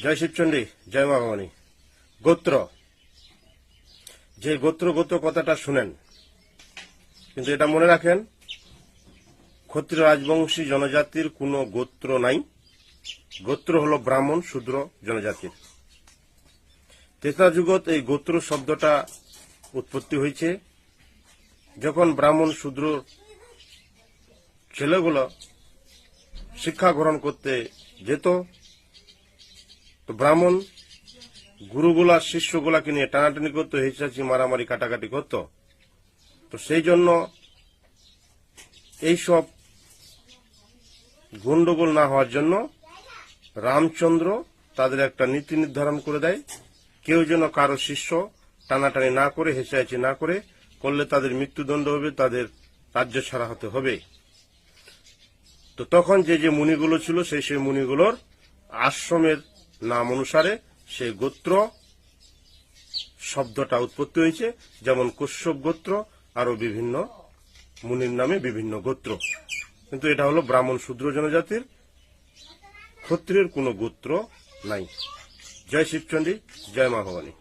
জয় শিবচন্ডী, জয় মা ভবানী। গোত্র, যে গোত্র গোত্র কথাটা শুনেন, কিন্তু এটা মনে রাখেন, ক্ষত্রিয় রাজবংশী জনজাতির কোনো গোত্র নাই। গোত্র হলো ব্রাহ্মণ শূদ্র জনজাতির। ত্রেতা যুগত এই গোত্র শব্দটা উৎপত্তি হয়েছে যখন ব্রাহ্মণ শূদ্র ছেলেগুলো শিক্ষা গ্রহণ করতে যেত, তো ব্রাহ্মণ গুরুগুলা শিষ্যগুলাকে নিয়ে টানাটানি করতো, হিচাচি মারামারি কাটাকাটি করত। তো সেই জন্য এইসব গন্ডগোল না হওয়ার জন্য রামচন্দ্র তাদের একটা নীতি নির্ধারণ করে দেয়, কেউ যেন কারো শিষ্য টানাটানি না করে, হেঁচাহেঁচি না করে, করলে তাদের মৃত্যুদণ্ড হবে, তাদের রাজ্য ছাড়া হতে হবে। তো তখন যে যে মুনিগুলো ছিল, সেই মুনিগুলোর আশ্রমের নাম অনুসারে সেই গোত্র শব্দটা উৎপত্তি হয়েছে। যেমন কশ্যপ গোত্র, আরো বিভিন্ন মুনির নামে বিভিন্ন গোত্র। কিন্তু এটা হলো ব্রাহ্মণ শূদ্র জনজাতির, ক্ষত্রিয়ের কোনো গোত্র নাই। জয় শিবচন্ডী, জয় মা ভবানী।